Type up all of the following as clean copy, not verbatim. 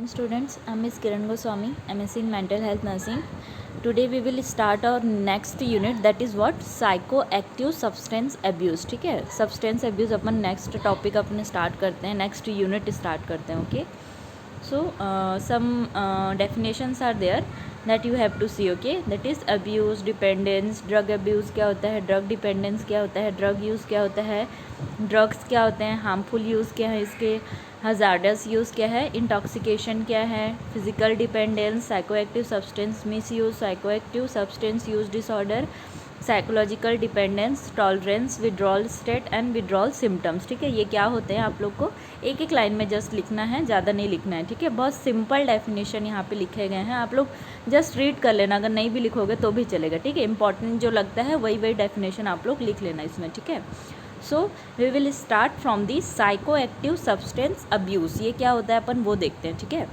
morning students, I'm Ms. Kiran Goswami, MSc in Mental Health Nursing. Today we will start our next unit, that is what psychoactive substance abuse. ठीक है, substance abuse अपन next topic अपने start करते हैं, next unit start करते हैं. Okay, so some definitions are there that you have to see. Okay, that is abuse, dependence, drug abuse क्या होता है, drug dependence क्या होता है, drug use क्या होता है, drugs क्या होते हैं, harmful use क्या है इसके, हजार्डस यूज़ क्या है, इंटॉक्सिकेशन क्या है, physical dependence, psychoactive substance miss use, psychoactive substance use disorder, psychological dependence, tolerance, withdrawal state and withdrawal symptoms. ठीक है, ये क्या होते हैं आप लोग को एक एक लाइन में जस्ट लिखना है, ज़्यादा नहीं लिखना है. ठीक है, बहुत सिंपल डेफिनेशन यहाँ पे लिखे गए हैं, आप लोग जस्ट रीड कर लेना, अगर नहीं भी लिखोगे तो भी चलेगा. ठीक है, इंपॉर्टेंट जो लगता है वही डेफिनेशन आप लोग लिख लेना इसमें. ठीक है, so we will start from the psychoactive substance abuse. ये क्या होता है अपन वो देखते हैं. ठीक है,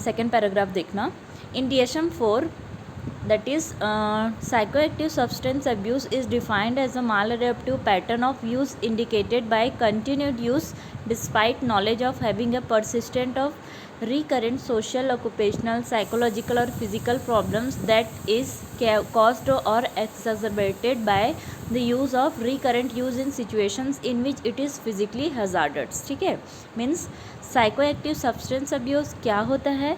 सेकेंड पैराग्राफ देखना. इन DSM 4 that is psychoactive substance abuse is defined as a maladaptive pattern of use indicated by continued use despite knowledge of having a persistent of recurrent social, occupational, psychological or physical problems that is caused or exacerbated by the use of recurrent use in situations in which it is physically hazardous. ठीक है, means psychoactive substance abuse क्या होता है.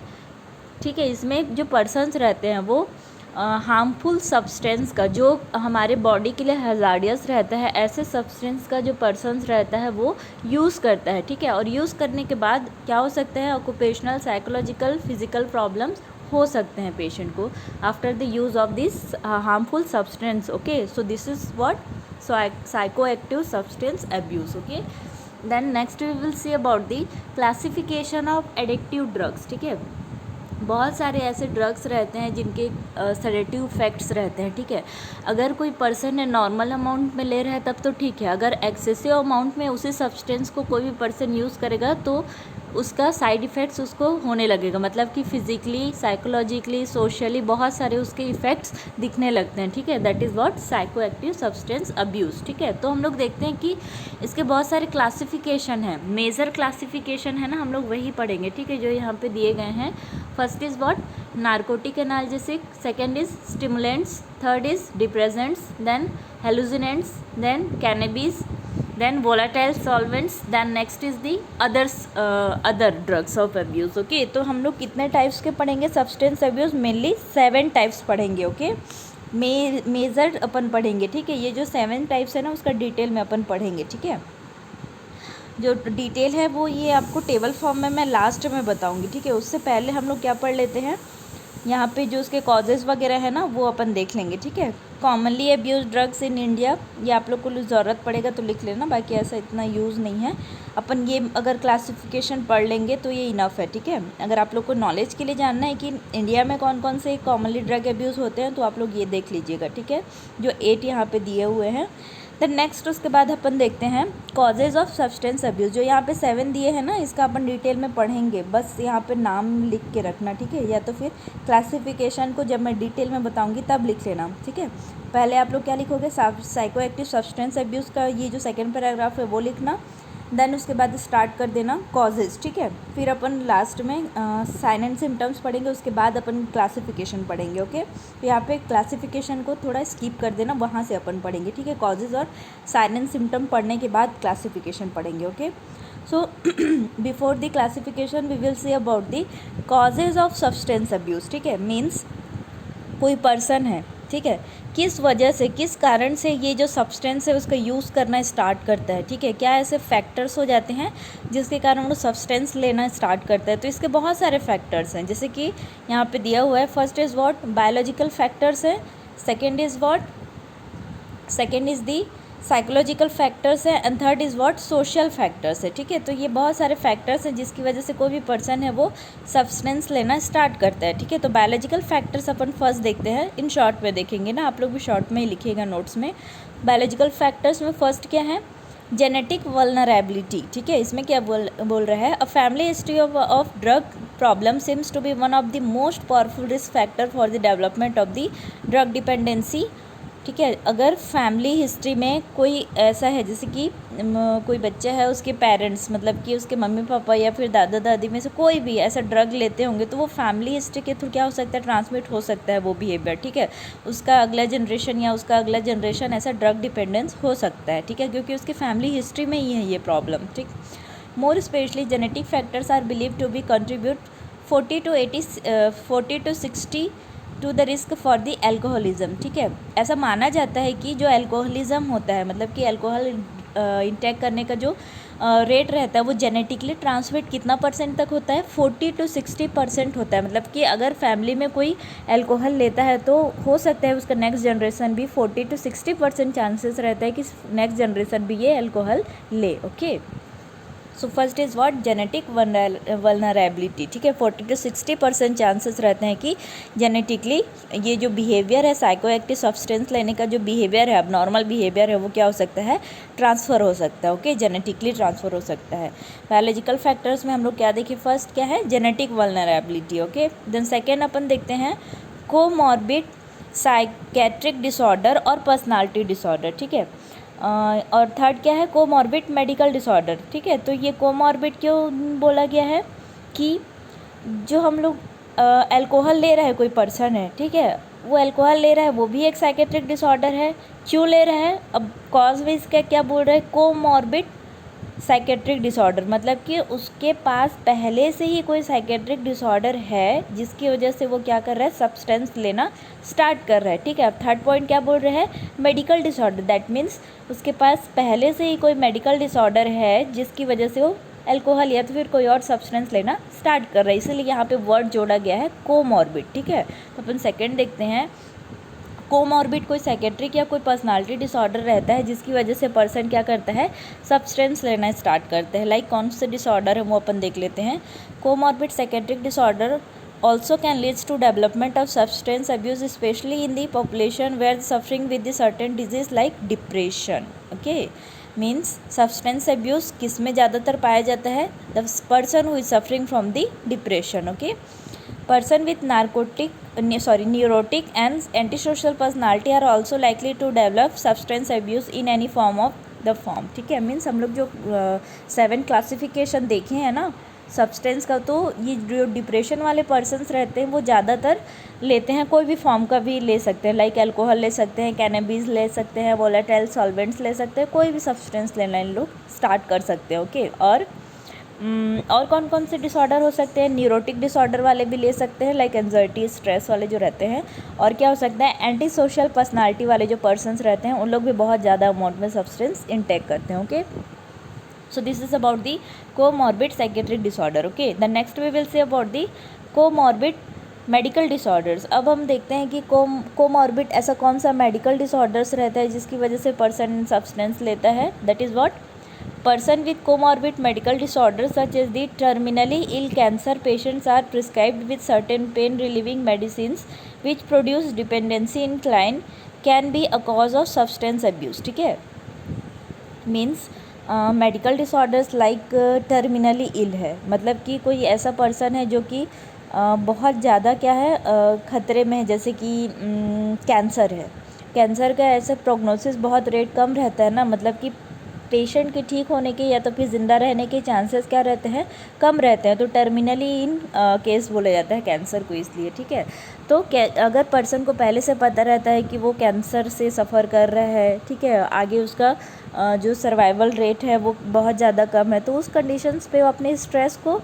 ठीक है, इसमें जो persons रहते हैं वो हार्मफुल सब्सटेंस का, जो हमारे बॉडी के लिए हजार्डियस रहता है, ऐसे सब्सटेंस का जो पर्सन्स रहता है वो यूज़ करता है. ठीक है, और यूज़ करने के बाद क्या हो सकता है, ऑक्यूपेशनल, साइकोलॉजिकल, फिजिकल प्रॉब्लम्स हो सकते हैं पेशेंट को after the use of this harmful substance. Okay, so this is what psychoactive substance abuse. Okay, then next we will see about the classification of addictive drugs. ठीक है, बहुत सारे ऐसे drugs रहते हैं जिनके सेडेटिव इफेक्ट्स रहते हैं. ठीक है, अगर कोई पर्सन है नॉर्मल अमाउंट में ले रहा है तब तो ठीक है, अगर एक्सेसिव अमाउंट में उसी सब्सटेंस को कोई भी पर्सन यूज़ करेगा तो उसका साइड इफ़ेक्ट्स उसको होने लगेगा, मतलब कि फिज़िकली, साइकोलॉजिकली, सोशली बहुत सारे उसके इफ़ेक्ट्स दिखने लगते हैं. ठीक है, that is what psychoactive substance abuse. ठीक है, तो हम लोग देखते हैं कि इसके बहुत सारे क्लासिफिकेशन हैं, मेजर क्लासिफिकेशन है ना, हम लोग वही पढ़ेंगे. ठीक है, जो यहाँ पे दिए गए हैं. First is what narcotic analgesic, second is stimulants, third is depressants, then hallucinogens, then cannabis, then volatile solvents, then next is the other drugs of abuse. Okay, तो हम लोग कितने टाइप्स के पढ़ेंगे सब्सटेंस अब्यूज़, मेनली 7 टाइप्स पढ़ेंगे. Okay, major अपन पढ़ेंगे. ठीक है, ये जो 7 टाइप्स है ना उसका डिटेल में अपन पढ़ेंगे. ठीक है, जो डिटेल है वो ये आपको टेबल फॉर्म में मैं लास्ट में बताऊंगी. ठीक है, उससे पहले हम लोग क्या पढ़ लेते हैं, यहाँ पे जो उसके कॉजेज़ वगैरह है ना वो अपन देख लेंगे. ठीक है, commonly abuse drugs in India, ये आप लोग को ज़रूरत पड़ेगा तो लिख लेना, बाकी ऐसा इतना यूज़ नहीं है. अपन ये अगर क्लासिफिकेशन पढ़ लेंगे तो ये इनफ है. ठीक है, अगर आप लोग को नॉलेज के लिए जानना है कि इंडिया में कौन कौन से कॉमनली ड्रग अब्यूज़ होते हैं तो आप लोग ये देख लीजिएगा. ठीक है, जो 8 यहाँ पे दिए हुए हैं. देन नेक्स्ट उसके बाद अपन देखते हैं कॉजेज़ ऑफ सब्सटेंस अब्यूज़. जो यहाँ पे 7 दिए हैं ना इसका अपन डिटेल में पढ़ेंगे, बस यहाँ पे नाम लिख के रखना. ठीक है, या तो फिर क्लासिफिकेशन को जब मैं डिटेल में बताऊँगी तब लिख लेना. ठीक है, पहले आप लोग क्या लिखोगे, साइकोएक्टिव सब्सटेंस अब्यूज़ का ये जो सेकेंड पैराग्राफ है वो लिखना. देन उसके बाद स्टार्ट कर देना कॉजेज़. ठीक है, फिर अपन लास्ट में साइन एंड सिम्टम्स पढ़ेंगे, उसके बाद अपन क्लासिफिकेशन पढ़ेंगे. ओके, तो यहाँ पे क्लासिफिकेशन को थोड़ा स्किप कर देना, वहाँ से अपन पढ़ेंगे. ठीक है, कॉजेज़ और साइन एंड सिम्टम पढ़ने के बाद क्लासिफिकेशन पढ़ेंगे. Okay, so before the classification we will see about the causes of substance abuse. ठीक है, मीन्स कोई पर्सन है, ठीक है, किस वजह से, किस कारण से ये जो सब्सटेंस है उसका यूज़ करना स्टार्ट करता है. ठीक है, क्या ऐसे फैक्टर्स हो जाते हैं जिसके कारण वो सब्सटेंस लेना स्टार्ट करता है. तो इसके बहुत सारे फैक्टर्स हैं, जैसे कि यहाँ पे दिया हुआ है. First is what biological factors है, second is the psychological factors है, and third is what social factors है. ठीक है, तो ये बहुत सारे फैक्टर्स हैं जिसकी वजह से कोई भी पर्सन है वो सब्सटेंस लेना स्टार्ट करता है. ठीक है, तो बायोलॉजिकल फैक्टर्स अपन फर्स्ट देखते हैं, इन शॉर्ट में देखेंगे ना, आप लोग भी शॉर्ट में ही लिखिएगा नोट्स में. बायोलॉजिकल फैक्टर्स में फर्स्ट क्या है, जेनेटिक वल्नरेबिलिटी. ठीक है, इसमें क्या बोल रहा है, a family history of drug problem seems to be one of the most powerful risk factor for the development of the drug dependency. ठीक है। अगर फैमिली हिस्ट्री में कोई ऐसा है जैसे कि कोई बच्चा है, उसके पेरेंट्स मतलब कि उसके मम्मी पापा या फिर दादा दादी में से कोई भी ऐसा ड्रग लेते होंगे, तो वो फैमिली हिस्ट्री के थ्रू क्या हो सकता है, ट्रांसमिट हो सकता है वो बिहेवियर, ठीक है। उसका अगला जनरेशन या उसका अगला जनरेशन ऐसा ड्रग डिपेंडेंस हो सकता है, ठीक है, क्योंकि उसकी फैमिली हिस्ट्री में ही है ये प्रॉब्लम, ठीक। More specially genetic factors are believe to be contribute 40 to 60 to the risk for the alcoholism, ठीक है। ऐसा माना जाता है कि जो एल्कोहलिज्म होता है, मतलब कि अल्कोहल इंटेक करने का जो रेट रहता है वो जेनेटिकली ट्रांसमिट कितना परसेंट तक होता है, 40 to 60% होता है। मतलब कि अगर फैमिली में कोई अल्कोहल लेता है तो हो सकता है उसका नेक्स्ट जनरेशन भी 40 to 60% चांसेस रहता है कि नेक्स्ट जनरेशन भी ये अल्कोहल ले, okay. So first is what, genetic vulnerability, ठीक है। 40 to 60% चांसेस रहते हैं कि जेनेटिकली ये जो बिहेवियर है, साइकोएक्टिव सब्सटेंस लेने का जो बिहेवियर है, अब नॉर्मल बिहेवियर है, वो क्या हो सकता है, ट्रांसफ़र हो सकता है, ओके, जेनेटिकली ट्रांसफ़र हो सकता है। बायोलॉजिकल फैक्टर्स में हम लोग क्या देखें, फर्स्ट क्या है, genetic vulnerability, okay. Then second अपन देखते हैं कोमॉर्बिड साइकेट्रिक डिसऑर्डर और पर्सनालिटी डिसऑर्डर, ठीक है। और थर्ड क्या है, कोमॉर्बिड मेडिकल डिसऑर्डर, ठीक है। तो ये कोमॉर्बिड क्यों बोला गया है कि जो हम लोग अल्कोहल ले रहा है, कोई पर्सन है, ठीक है, वो अल्कोहल ले रहा है, वो भी एक साइकेट्रिक डिसऑर्डर है। क्यों ले रहा है, अब कॉज भी इसका क्या बोल रहा है, कोमॉर्बिड साइकेट्रिक डिसऑर्डर, मतलब कि उसके पास पहले से ही कोई साइकेट्रिक डिसऑर्डर है जिसकी वजह से वो क्या कर रहा है, सब्सटेंस लेना स्टार्ट कर रहा है, ठीक है। अब थर्ड पॉइंट क्या बोल रहे हैं, मेडिकल डिसऑर्डर, दैट मीन्स उसके पास पहले से ही कोई मेडिकल डिसऑर्डर है जिसकी वजह से वो अल्कोहल या तो फिर कोई और सब्सटेंस लेना स्टार्ट कर रहा है, इसीलिए यहाँ पे वर्ड जोड़ा गया है कोमॉर्बिड, ठीक है। तो अपन सेकेंड देखते हैं, कोमॉर्बिड कोई साइकेट्रिक या कोई पर्सनालिटी डिसऑर्डर रहता है जिसकी वजह से पर्सन क्या करता है, सब्सटेंस लेना स्टार्ट करते हैं। लाइक कौन से डिसऑर्डर है वो अपन देख लेते हैं। Comorbid psychiatric disorder also can leads to development of substance abuse, especially in the population where suffering with the certain disease like depression, okay, means substance abuse किस में ज़्यादातर पाया जाता है, the person who is suffering from the depression, okay, person with neurotic and antisocial personality are also likely to develop substance abuse in any form of the form, ठीक है। Means हम लोग जो 7 क्लासिफिकेशन देखे हैं ना सब्सटेंस का, तो ये जो डिप्रेशन वाले पर्सन्स रहते हैं वो ज़्यादातर लेते हैं, कोई भी फॉर्म का भी ले सकते हैं, लाइक अल्कोहल ले सकते हैं, कैनबिस ले सकते हैं, वोलेटाइल सॉल्वेंट्स ले सकते हैं, कोई भी सब्सटेंस लेना इन लोग स्टार्ट कर सकते हैं, ओके। और कौन कौन से डिसऑर्डर हो सकते हैं, न्यूरोटिक डिसऑर्डर वाले भी ले सकते हैं, लाइक एंजाइटी स्ट्रेस वाले जो रहते हैं। और क्या हो सकता है, एंटी सोशल पर्सनालिटी वाले जो पर्सन्स रहते हैं उन लोग भी बहुत ज़्यादा अमाउंट में सब्सटेंस इनटेक करते हैं, okay. So this is about the comorbid psychiatric disorder, okay. The next we will say about the comorbid medical disorders. अब हम देखते हैं कि कोमॉर्बिड ऐसा कौन सा मेडिकल डिसऑर्डर्स रहता है जिसकी वजह से पर्सन सब्सटेंस लेता है, that is what, person with comorbid medical disorders such as the terminally ill cancer patients are prescribed with certain pain relieving medicines which produce dependency in client can be a cause of substance abuse, ठीक है। Means medical disorders like terminally ill है, मतलब कि कोई ऐसा person है जो कि बहुत ज़्यादा क्या है, ख़तरे में है, जैसे कि कैंसर है। कैंसर का ऐसे प्रोग्नोसिस बहुत रेट कम रहता है ना, मतलब कि पेशेंट के ठीक होने के या तो फिर ज़िंदा रहने के चांसेस क्या रहते हैं, कम रहते हैं, तो टर्मिनली इन केस बोला जाता है कैंसर को, इसलिए, ठीक है। तो अगर पर्सन को पहले से पता रहता है कि वो कैंसर से सफ़र कर रहा है, ठीक है, आगे उसका जो सर्वाइवल रेट है वो बहुत ज़्यादा कम है, तो उस कंडीशंस पे वो अपने स्ट्रेस को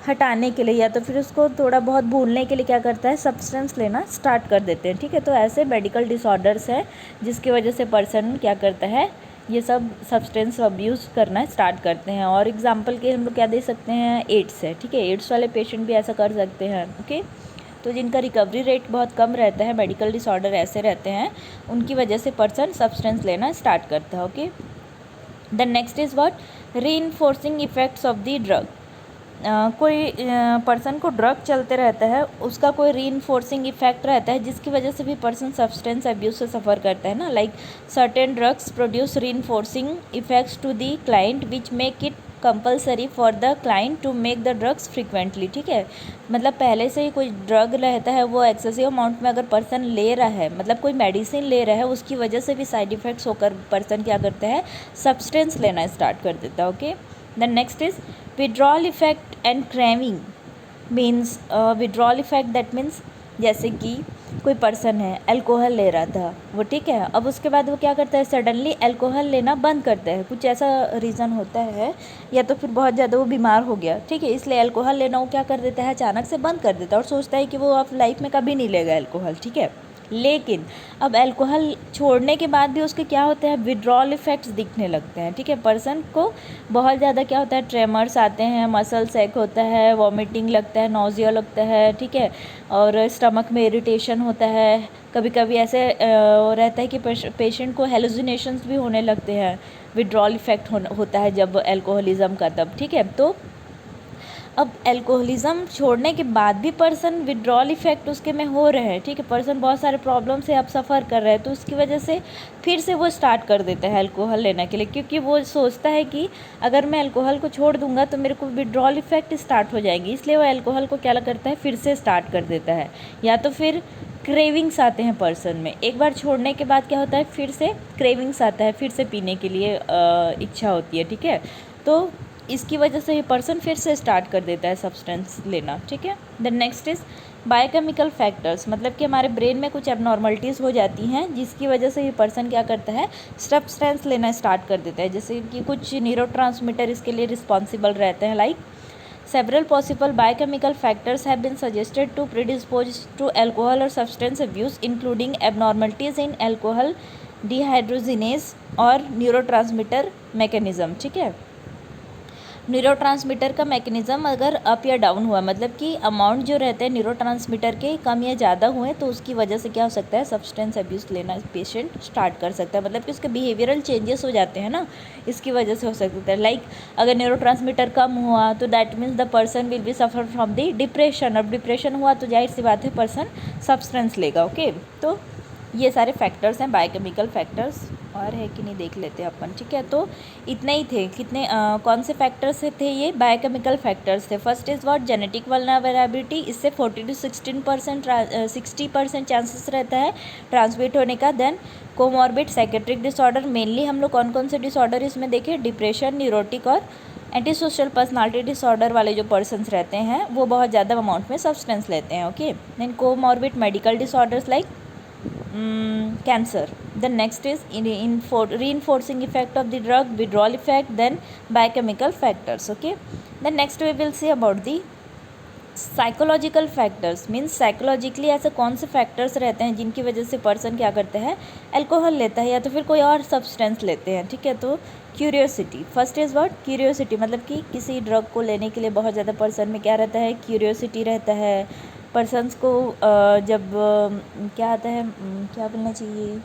हटाने के लिए या तो फिर उसको थोड़ा बहुत भूलने के लिए क्या करता है, सब्सटेंस लेना स्टार्ट कर देते हैं, ठीक है। तो ऐसे मेडिकल डिसऑर्डर्स हैं जिसकी वजह से पर्सन क्या करता है, ये सब सब्सटेंस अब्यूज़ करना स्टार्ट करते हैं। और एग्जांपल के हम लोग क्या दे सकते हैं, एड्स है, ठीक है, एड्स वाले पेशेंट भी ऐसा कर सकते हैं, ओके। तो जिनका रिकवरी रेट बहुत कम रहता है, मेडिकल डिसऑर्डर ऐसे रहते हैं, उनकी वजह से पर्सन सब्सटेंस लेना स्टार्ट करता है, okay. The next is what, reinforcing effects of the drug. कोई पर्सन को ड्रग चलते रहता है, उसका कोई रीइंफोर्सिंग इफेक्ट रहता है जिसकी वजह से भी पर्सन सब्सटेंस अब्यूज से सफ़र करता है ना, like certain drugs produce reinforcing effects to the client which make it compulsory for the client to make the drugs frequently, ठीक है। मतलब पहले से ही कोई ड्रग रहता है, वो एक्सेसिव अमाउंट में अगर पर्सन ले रहा है, मतलब कोई मेडिसिन ले रहा है, उसकी वजह से भी साइड इफ़ेक्ट्स होकर पर्सन क्या करता है, सब्सटेंस लेना स्टार्ट कर देता है। Okay, then next is withdrawal effect and craving. Means withdrawal effect that means जैसे कि कोई पर्सन है अल्कोहल ले रहा था वो, ठीक है, अब उसके बाद वो क्या करता है, सडनली अल्कोहल लेना बंद करता है। कुछ ऐसा रीज़न होता है, या तो फिर बहुत ज़्यादा वो बीमार हो गया, ठीक है, इसलिए अल्कोहल लेना वो क्या कर देता है, अचानक से बंद कर देता है और सोचता है कि वो अब लाइफ में कभी नहीं लेगा अल्कोहल, ठीक है। लेकिन अब अल्कोहल छोड़ने के बाद भी उसके क्या होते हैं, विड्रॉल इफ़ेक्ट्स दिखने लगते हैं, ठीक है। पर्सन को बहुत ज़्यादा क्या होता है, ट्रेमर्स आते हैं, मसल सेक होता है, वॉमिटिंग लगता है, नोजिया लगता है, ठीक है, और स्टमक में इरिटेशन होता है। कभी कभी ऐसे रहता है कि पेशेंट को हेलुसिनेशंस भी होने लगते हैं। विड्रॉल इफ़ेक्ट होता है जब अल्कोहलिज्म का, तब, ठीक है। तो अब अल्कोहलिज्म छोड़ने के बाद भी पर्सन विड्रॉल इफ़ेक्ट उसके में हो रहे हैं, ठीक है, पर्सन बहुत सारे प्रॉब्लम से अब सफ़र कर रहा है, तो उसकी वजह से फिर से वो स्टार्ट कर देता है अल्कोहल लेने के लिए, क्योंकि वो सोचता है कि अगर मैं अल्कोहल को छोड़ दूंगा तो मेरे को विड्रॉल इफ़ेक्ट स्टार्ट हो जाएंगी, इसलिए वो अल्कोहल को क्या करता है, फिर से स्टार्ट कर देता है। या तो फिर क्रेविंग्स आते हैं पर्सन में, एक बार छोड़ने के बाद क्या होता है, फिर से क्रेविंग्स आता है, फिर से पीने के लिए इच्छा होती है, ठीक है। तो इसकी वजह से ये पर्सन फिर से स्टार्ट कर देता है सब्सटेंस लेना, ठीक है। Then next is biochemical factors, मतलब कि हमारे ब्रेन में कुछ एबनॉर्मलिटीज़ हो जाती हैं जिसकी वजह से ये पर्सन क्या करता है, सब्सटेंस लेना स्टार्ट कर देता है। जैसे कि कुछ न्यूरोट्रांसमीटर इसके लिए रिस्पॉन्सिबल रहते हैं, like several possible biochemical factors have been suggested to predispose to alcohol or substance abuse, including abnormalities in alcohol dehydrogenase और न्यूरोट्रांसमीटर मैकेनिज्म, ठीक है। न्यूरोट्रांसमीटर का मैकेनिज़्म अगर अप या डाउन हुआ, मतलब कि अमाउंट जो रहते हैं न्यूरोट्रांसमीटर के कम या ज़्यादा हुए, तो उसकी वजह से क्या हो सकता है, सब्सटेंस अब्यूज़ लेना पेशेंट स्टार्ट कर सकता है। मतलब कि उसके बिहेवियरल चेंजेस हो जाते हैं ना, इसकी वजह से हो सकता है। लाइक अगर न्यूरोट्रांसमीटर कम हुआ तो that means the person will be suffer from the depression. अब डिप्रेशन हुआ तो जाहिर सी बात है पर्सन सब्सटेंस लेगा। ओके, तो ये सारे फैक्टर्स हैं बायोकेमिकल फैक्टर्स, और है कि नहीं देख लेते अपन, ठीक है। तो इतने ही थे, कितने कौन से फैक्टर्स थे, ये बायोकेमिकल फैक्टर्स थे। First is what, genetic vulnerability, इससे 40 to 60% चांसेस रहता है ट्रांसमिट होने का। Then comorbid psychiatric disorder, mainly हम लोग कौन कौन से डिसऑर्डर इसमें देखें, डिप्रेशन, न्यूरोटिक और एंटी सोशल पर्सनालिटी डिसऑर्डर वाले जो पर्सन्स रहते हैं वो बहुत ज़्यादा अमाउंट में सब्सटेंस लेते हैं। Okay, then comorbid medical disorders like cancer. The next is reinforcing effect of the drug, withdrawal effect, then biochemical factors. Okay, then next we will see about the psychological factors. Means psychologically ऐसे कौन से factors रहते हैं जिनकी वजह से person क्या करता है, अल्कोहल लेता है या तो फिर कोई और सब्सटेंस लेते हैं, ठीक है। तो curiosity, first is what, curiosity, मतलब कि किसी ड्रग को लेने के लिए बहुत ज़्यादा पर्सन में क्या रहता है, क्यूरियोसिटी रहता है। पर्सन्स को जब क्या आता है, क्या बोलना चाहिए,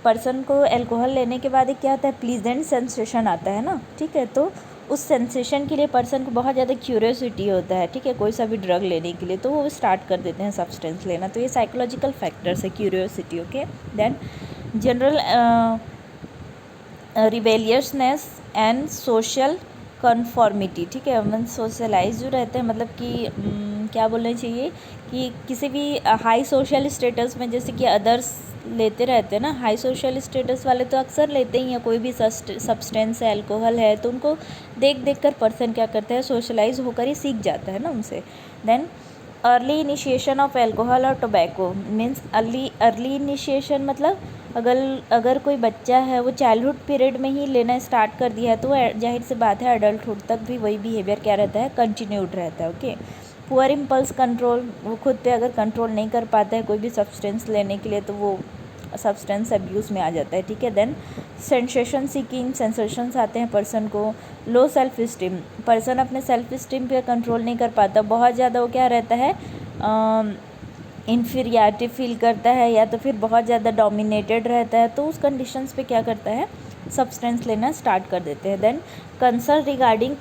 पर्सन को अल्कोहल लेने के बाद एक क्या आता है, प्लीजेंट सेंसेशन आता है ना, ठीक है। तो उस सेंसेशन के लिए पर्सन को बहुत ज़्यादा क्यूरियोसिटी होता है, ठीक है, कोई सा भी ड्रग लेने के लिए, तो वो स्टार्ट कर देते हैं सब्सटेंस लेना। तो ये साइकोलॉजिकल फैक्टर्स है, curiosity. Okay, then general rebelliousness and social conformity, ठीक है, मीन सोशलाइज जो रहते हैं, मतलब कि क्या बोलना चाहिए कि किसी भी हाई सोशल स्टेटस में, जैसे कि अदर्स लेते रहते हैं ना, हाई सोशल स्टेटस वाले तो अक्सर लेते ही हैं, कोई भी सब्सटेंस है, अल्कोहल है, तो उनको देख देख कर पर्सन क्या करता है, सोशलाइज होकर ही सीख जाता है ना उनसे। Then early initiation of alcohol और टोबैको, मीन्स अर्ली इनिशिएशन मतलब अगर कोई बच्चा है वो चाइल्डहुड पीरियड में ही लेना स्टार्ट कर दिया है तो जाहिर सी बात है अडल्टहुड तक भी वही बिहेवियर क्या रहता है, कंटिन्यूड रहता है। ओके, पुअर इम्पल्स कंट्रोल, वो खुद पे अगर कंट्रोल नहीं कर पाता है कोई भी सब्सटेंस लेने के लिए तो वो सब्सटेंस अब्यूज़ में आ जाता है, ठीक है। देन सेंसेशन सीकिंग, सेंसेशंस आते हैं पर्सन को। लो सेल्फ स्टीम, पर्सन अपने सेल्फ स्टीम पे कंट्रोल नहीं कर पाता, बहुत ज़्यादा वो क्या रहता है, इन्फीरियरिटी फील करता है या तो फिर बहुत ज़्यादा डोमिनेटेड रहता है, तो उस कंडीशंस पे क्या करता है, सब्सटेंस लेना स्टार्ट कर देते हैं। Then concern regarding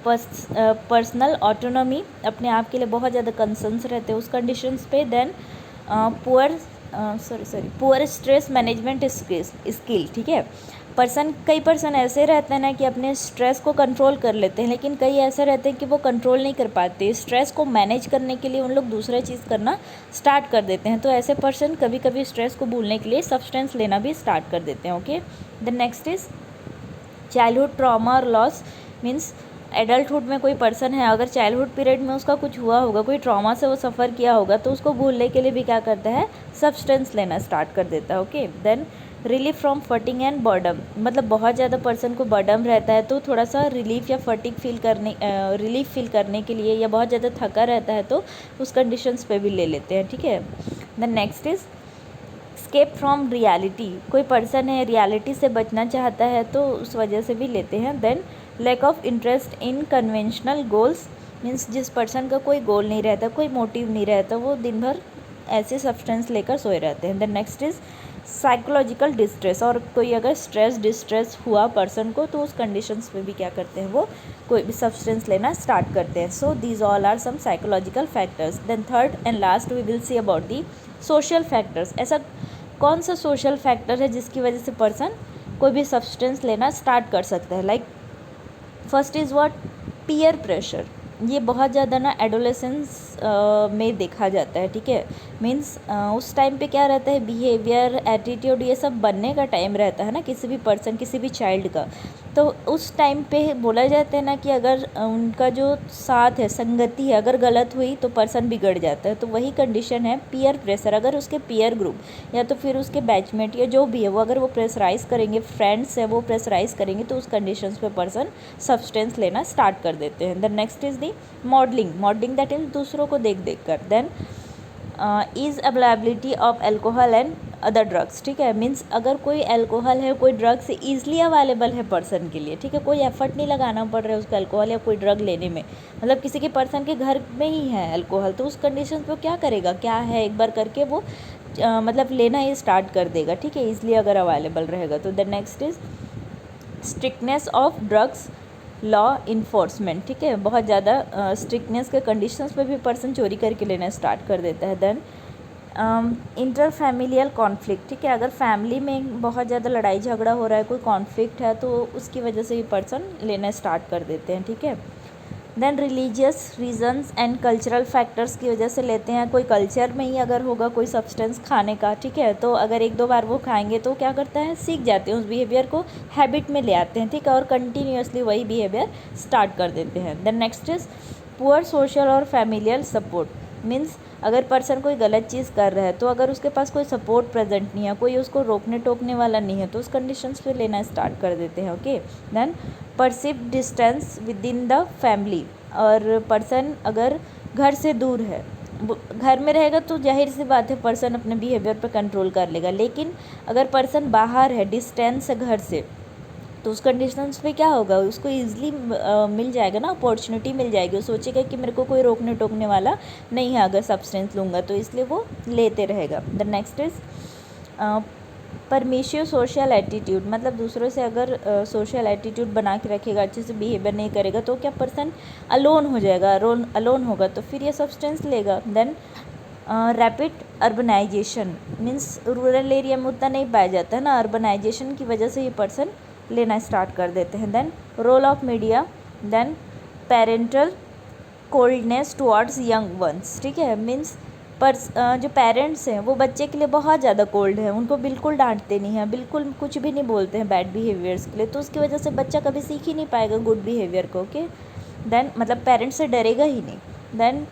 personal autonomy, अपने आप के लिए बहुत ज़्यादा कंसर्न्स रहते हैं उस कंडीशंस पे। Then poor stress management skill, ठीक है, कई पर्सन ऐसे रहते हैं ना कि अपने स्ट्रेस को कंट्रोल कर लेते हैं, लेकिन कई ऐसे रहते हैं कि वो कंट्रोल नहीं कर पाते। स्ट्रेस को मैनेज करने के लिए उन लोग दूसरा चीज़ करना स्टार्ट कर देते हैं। तो ऐसे पर्सन कभी कभी स्ट्रेस को भूलने के लिए सब्सटेंस लेना भी स्टार्ट कर देते हैं। Okay, the next is childhood trauma और लॉस। मीन्स एडल्टहुड में कोई पर्सन है, अगर चाइल्डहुड पीरियड में उसका कुछ हुआ होगा, कोई ट्रॉमा से वो सफ़र किया होगा, तो उसको भूलने के लिए भी क्या करता है, सब्सटेंस लेना स्टार्ट कर देता है। Okay, then relief from fatigue and boredom. मतलब बहुत ज़्यादा पर्सन को बर्डम रहता है, तो थोड़ा सा रिलीफ या फटिंग रिलीफ फील करने के लिए, या बहुत ज़्यादा थका रहता है तो उस कंडीशंस पे भी ले लेते हैं। ठीक है, the next is escape from reality. कोई पर्सन है रियलिटी से बचना चाहता है तो उस वजह से भी लेते हैं। Then lack of interest in conventional goals. Means जिस पर्सन का कोई गोल नहीं रहता, कोई मोटिव नहीं रहता, वो दिन भर ऐसे सब्सटेंस लेकर सोए रहते हैं। Then next is psychological distress. और कोई अगर डिस्ट्रेस हुआ पर्सन को, तो उस कंडीशंस में भी क्या करते हैं, वो कोई भी सब्सटेंस लेना स्टार्ट करते हैं। So these all are some psychological factors. Then third and last we will see about the social factors. ऐसा कौन सा सोशल फैक्टर है जिसकी वजह से पर्सन कोई भी सब्सटेंस लेना स्टार्ट कर सकता है। Like first is what, peer pressure. ये बहुत ज़्यादा ना एडोलेसेंस में देखा जाता है। ठीक है, मीन्स उस टाइम पे क्या रहता है, बिहेवियर, एटीट्यूड, ये सब बनने का टाइम रहता है ना किसी भी पर्सन, किसी भी चाइल्ड का। तो उस टाइम पे बोला जाता है ना कि अगर उनका जो साथ है, संगति है, अगर गलत हुई तो पर्सन बिगड़ जाता है। तो वही कंडीशन है पीयर प्रेशर। अगर उसके पीयर ग्रुप या तो फिर उसके बैचमेट या जो भी है वो अगर वो प्रेशराइज़ करेंगे, फ्रेंड्स है वो प्रेशराइज़ करेंगे, तो उस कंडीशंस पे पर्सन सब्सटेंस लेना स्टार्ट कर देते हैं। The next is the modelling that is दूसरों को देख कर। Then is availability of alcohol and other drugs. ठीक है, मीन्स अगर कोई एल्कोहल है, कोई ड्रग्स ईजिली अवेलेबल है पर्सन के लिए। ठीक है, कोई एफर्ट नहीं लगाना पड़ रहा है उसको एल्कोहल या कोई ड्रग लेने में। मतलब किसी के पर्सन के घर में ही है एल्कोहल, तो उस कंडीशन पे क्या करेगा, क्या है एक बार करके वो मतलब लेना ही स्टार्ट कर देगा। ठीक है, ईजिली अगर अवेलेबल रहेगा तो। The next is strictness of drugs law enforcement. ठीक है, बहुत ज़्यादा स्ट्रिक्टनेस के कंडीशंस पे भी पर्सन चोरी करके लेना स्टार्ट कर देता है। Then inter familial conflict. ठीक है, अगर फैमिली में बहुत ज़्यादा लड़ाई झगड़ा हो रहा है, कोई कॉन्फ्लिक्ट है, तो उसकी वजह से ये पर्सन लेना स्टार्ट कर देते हैं। ठीक है, then religious reasons and cultural factors की वजह से लेते हैं। कोई कल्चर में ही अगर होगा कोई सब्सटेंस खाने का, ठीक है, तो अगर एक दो बार वो खाएंगे तो क्या करता है, सीख जाते हैं उस बिहेवियर को, हैबिट में ले आते हैं। ठीक है, और कंटिन्यूसली वही बिहेवियर स्टार्ट कर देते हैं। Then next is poor social और फैमिलियल सपोर्ट। मीन्स अगर पर्सन कोई गलत चीज़ कर रहा है तो अगर उसके पास कोई सपोर्ट प्रेजेंट नहीं है, कोई उसको रोकने टोकने वाला नहीं है, तो उस कंडीशंस पे लेना स्टार्ट कर देते हैं। Okay, then perceive distance within the family. और पर्सन अगर घर से दूर है, घर में रहेगा तो जाहिर सी बात है पर्सन अपने बिहेवियर पे कंट्रोल कर लेगा। लेकिन अगर पर्सन बाहर है, डिस्टेंस है घर से, तो उस कंडीशंस पे क्या होगा, उसको ईजिली मिल जाएगा ना, अपॉर्चुनिटी मिल जाएगी। वो सोचेगा कि मेरे को कोई रोकने टोकने वाला नहीं है अगर सब्सटेंस लूँगा, तो इसलिए वो लेते रहेगा। The next is permissive social attitude. मतलब दूसरों से अगर सोशल एटीट्यूड बना के रखेगा, अच्छे से बिहेवियर नहीं करेगा, तो क्या पर्सन अलोन हो जाएगा, अलोन होगा तो फिर ये सब्सटेंस लेगा। Then rapid urbanisation. Means rural area में उतना नहीं पाया जाता है ना, अर्बनाइजेशन की वजह से ये पर्सन लेना स्टार्ट कर देते हैं। Then role of media. Then parental coldness towards young ones. ठीक है, मीन्स जो पेरेंट्स हैं वो बच्चे के लिए बहुत ज़्यादा कोल्ड है, उनको बिल्कुल डांटते नहीं हैं, बिल्कुल कुछ भी नहीं बोलते हैं बैड बिहेवियर्स के लिए, तो उसकी वजह से बच्चा कभी सीख ही नहीं पाएगा गुड बिहेवियर को। ओके, देन मतलब पेरेंट्स से डरेगा ही नहीं। Then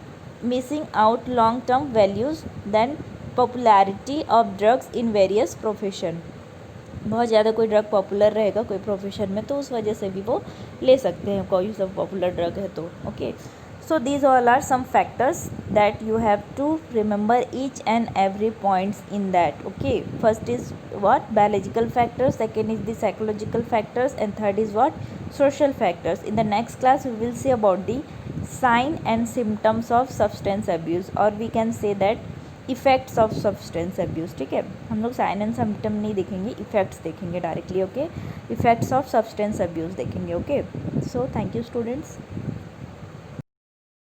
missing out long term values. Then popularity of drugs in various profession. बहुत ज़्यादा कोई ड्रग पॉपुलर रहेगा कोई प्रोफेशन में, तो उस वजह से भी वो ले सकते हैं, कोई सब पॉपुलर ड्रग है तो। Okay, so these all are some factors that you have to remember each and every points in that. Okay, first is what, biological factors, second is the psychological factors, and third is what, social factors. In the next class we will see about the sign and symptoms of substance abuse, or we can say that effects of substance abuse. ठीक है, हम लोग sign and symptom नहीं देखेंगे, effects देखेंगे directly. Okay, effects of substance abuse देखेंगे। Okay, so thank you students.